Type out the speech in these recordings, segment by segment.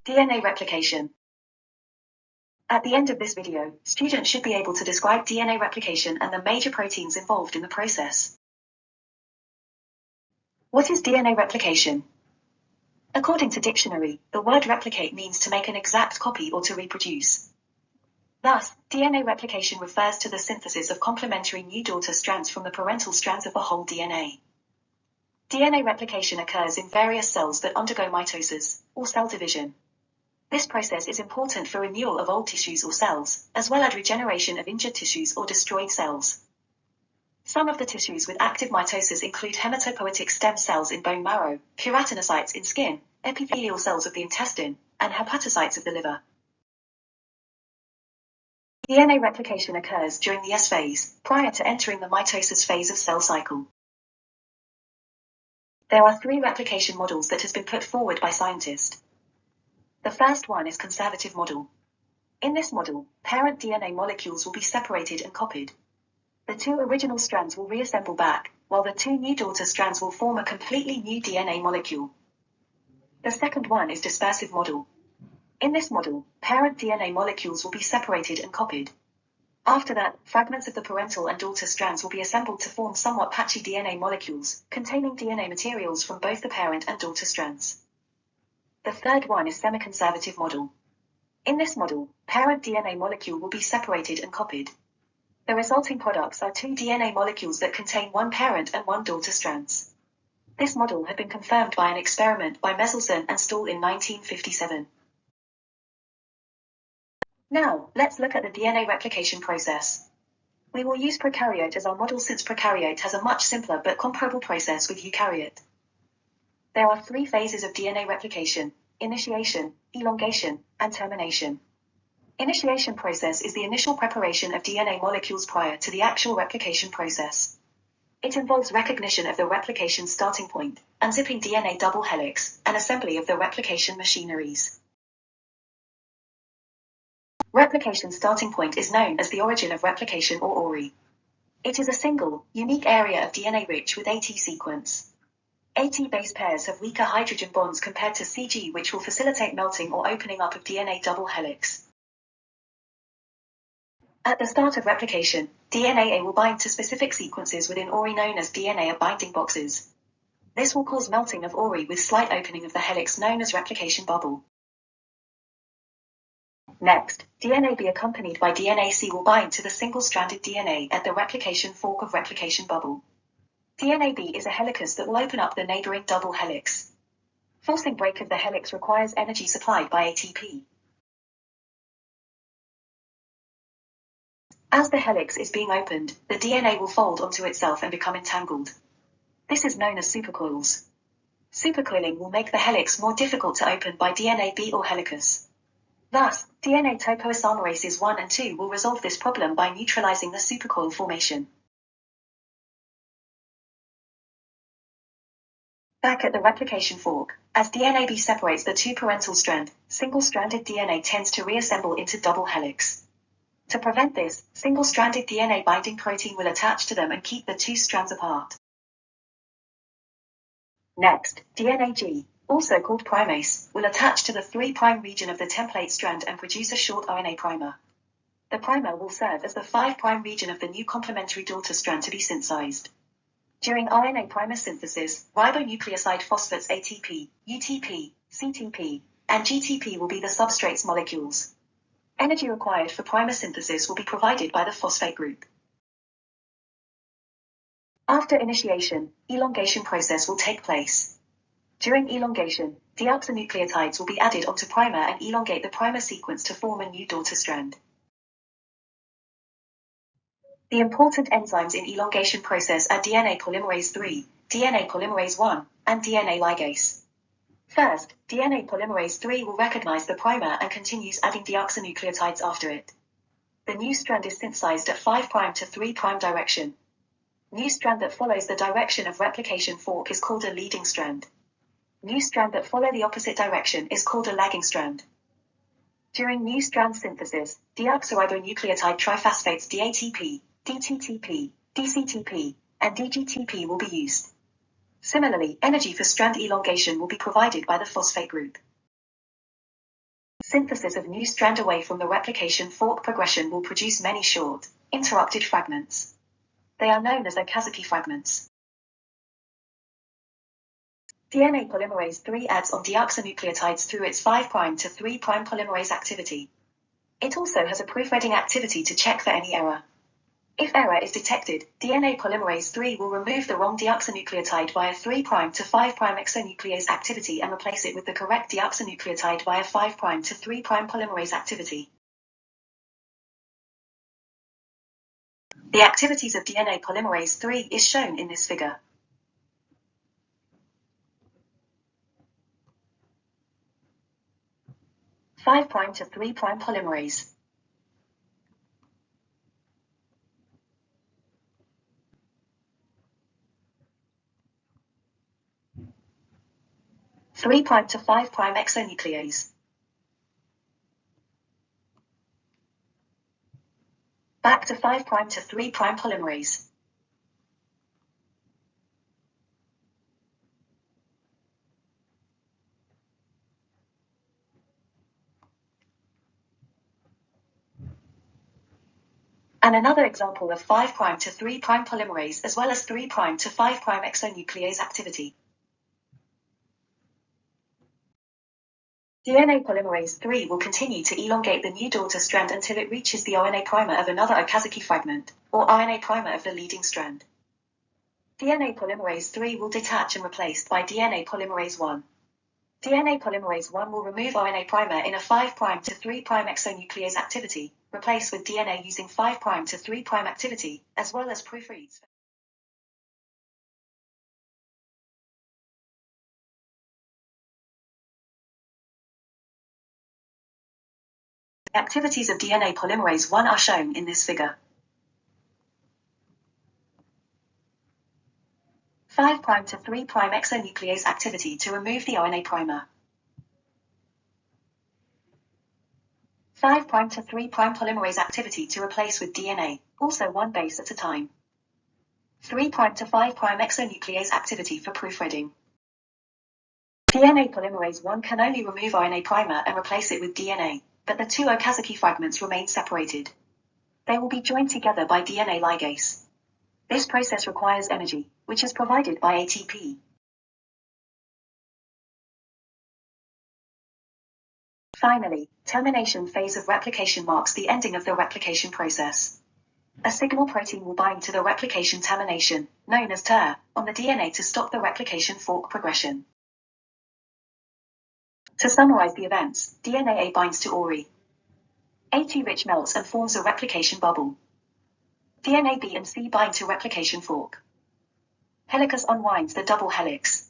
DNA replication. At the end of this video, students should be able to describe DNA replication and the major proteins involved in the process. What is DNA replication? According to dictionary, the word replicate means to make an exact copy or to reproduce. Thus, DNA replication refers to the synthesis of complementary new daughter strands from the parental strands of the whole DNA. DNA replication occurs in various cells that undergo mitosis, or cell division. This process is important for renewal of old tissues or cells, as well as regeneration of injured tissues or destroyed cells. Some of the tissues with active mitosis include hematopoietic stem cells in bone marrow, keratinocytes in skin, epithelial cells of the intestine, and hepatocytes of the liver. DNA replication occurs during the S phase, prior to entering the mitosis phase of cell cycle. There are 3 replication models that has been put forward by scientists. The first one is conservative model. In this model, parent DNA molecules will be separated and copied. The 2 original strands will reassemble back, while the 2 new daughter strands will form a completely new DNA molecule. The second one is dispersive model. In this model, parent DNA molecules will be separated and copied. After that, fragments of the parental and daughter strands will be assembled to form somewhat patchy DNA molecules, containing DNA materials from both the parent and daughter strands. The third one is semi-conservative model. In this model, parent DNA molecule will be separated and copied. The resulting products are 2 DNA molecules that contain 1 parent and 1 daughter strands. This model had been confirmed by an experiment by Meselson and Stahl in 1957. Now, let's look at the DNA replication process. We will use prokaryote as our model since prokaryote has a much simpler but comparable process with eukaryote. There are 3 phases of DNA replication: initiation, elongation, and termination. Initiation process is the initial preparation of DNA molecules prior to the actual replication process. It involves recognition of the replication starting point, unzipping DNA double helix, and assembly of the replication machineries. Replication starting point is known as the origin of replication or ORI. It is a single, unique area of DNA rich with AT sequence. AT base pairs have weaker hydrogen bonds compared to CG, which will facilitate melting or opening up of DNA double helix. At the start of replication, DNA A will bind to specific sequences within ORI known as DNA A binding boxes. This will cause melting of ORI with slight opening of the helix known as replication bubble. Next, DNA B accompanied by DNA C will bind to the single-stranded DNA at the replication fork of replication bubble. DNA B is a helicus that will open up the neighboring double helix. Forcing break of the helix requires energy supplied by ATP. As the helix is being opened, the DNA will fold onto itself and become entangled. This is known as supercoils. Supercoiling will make the helix more difficult to open by DNA B or helicus. Thus, DNA topoisomerases 1 and 2 will resolve this problem by neutralizing the supercoil formation. Back at the replication fork, as DNA B separates the 2 parental strand, single-stranded DNA tends to reassemble into double helix. To prevent this, single-stranded DNA binding protein will attach to them and keep the 2 strands apart. Next, DNA G, also called primase, will attach to the 3' region of the template strand and produce a short RNA primer. The primer will serve as the 5' region of the new complementary daughter strand to be synthesized. During RNA primer synthesis, ribonucleoside phosphates ATP, UTP, CTP, and GTP will be the substrates molecules. Energy required for primer synthesis will be provided by the phosphate group. After initiation, elongation process will take place. During elongation, deoxynucleotides will be added onto primer and elongate the primer sequence to form a new daughter strand. The important enzymes in elongation process are DNA polymerase III, DNA polymerase I, and DNA ligase. First, DNA polymerase III will recognize the primer and continues adding deoxynucleotides after it. The new strand is synthesized at 5' to 3' direction. New strand that follows the direction of replication fork is called a leading strand. New strand that follow the opposite direction is called a lagging strand. During new strand synthesis, deoxyribonucleotide triphosphates DATP, DTTP, DCTP, and DGTP will be used. Similarly, energy for strand elongation will be provided by the phosphate group. Synthesis of new strand away from the replication fork progression will produce many short, interrupted fragments. They are known as Okazaki fragments. DNA polymerase III adds on deoxynucleotides through its 5' to 3' polymerase activity. It also has a proofreading activity to check for any error. If error is detected, DNA polymerase III will remove the wrong deoxynucleotide via 3' to 5' exonuclease activity and replace it with the correct deoxynucleotide via 5' to 3' polymerase activity. The activities of DNA polymerase III is shown in this figure. Five' to 3' polymerase. 3' to 5' exonuclease. Back to 5' to 3' polymerase. And another example of 5' to 3' polymerase as well as 3' to 5' exonuclease activity. DNA polymerase III will continue to elongate the new daughter strand until it reaches the RNA primer of another Okazaki fragment, or RNA primer of the leading strand. DNA polymerase III will detach and replaced by DNA polymerase I. DNA polymerase I will remove RNA primer in a 5' to 3' exonuclease activity, replace with DNA using 5' to 3' activity, as well as proofreads. The activities of DNA polymerase I are shown in this figure. 5' to 3' exonuclease activity to remove the RNA primer. 5' to 3' polymerase activity to replace with DNA, also one base at a time. 3' to 5' exonuclease activity for proofreading. DNA polymerase I can only remove RNA primer and replace it with DNA, but the two Okazaki fragments remain separated. They will be joined together by DNA ligase. This process requires energy, which is provided by ATP. Finally, termination phase of replication marks the ending of the replication process. A signal protein will bind to the replication termination, known as TER, on the DNA to stop the replication fork progression. To summarize the events, DNA A binds to ORI. AT-rich melts and forms a replication bubble. DNA B and C bind to replication fork. Helicus unwinds the double helix.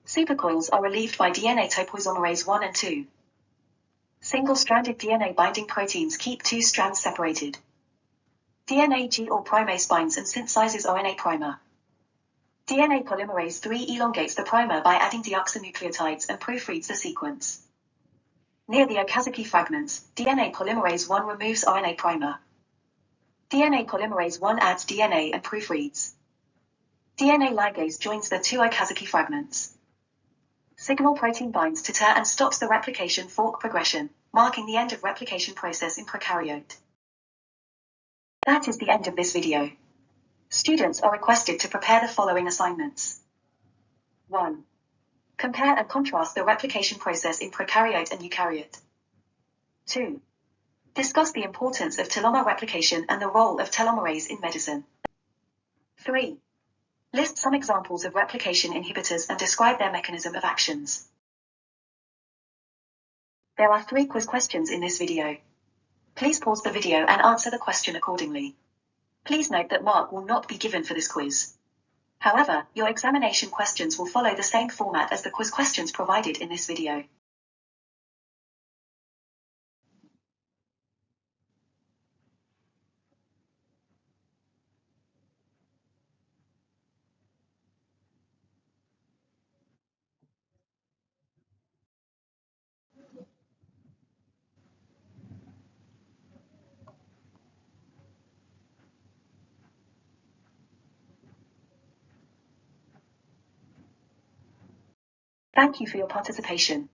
Supercoils are relieved by DNA topoisomerase 1 and 2. Single-stranded DNA binding proteins keep two strands separated. DNA G or primase binds and synthesizes RNA primer. DNA polymerase III elongates the primer by adding deoxynucleotides and proofreads the sequence. Near the Okazaki fragments, DNA polymerase I removes RNA primer. DNA polymerase I adds DNA and proofreads. DNA ligase joins the two Okazaki fragments. Signal protein binds to TER and stops the replication fork progression, marking the end of replication process in prokaryote. That is the end of this video. Students are requested to prepare the following assignments. 1. Compare and contrast the replication process in prokaryote and eukaryote. 2. Discuss the importance of telomere replication and the role of telomerase in medicine. 3. List some examples of replication inhibitors and describe their mechanism of actions. There are 3 quiz questions in this video. Please pause the video and answer the question accordingly. Please note that mark will not be given for this quiz. However, your examination questions will follow the same format as the quiz questions provided in this video. Thank you for your participation.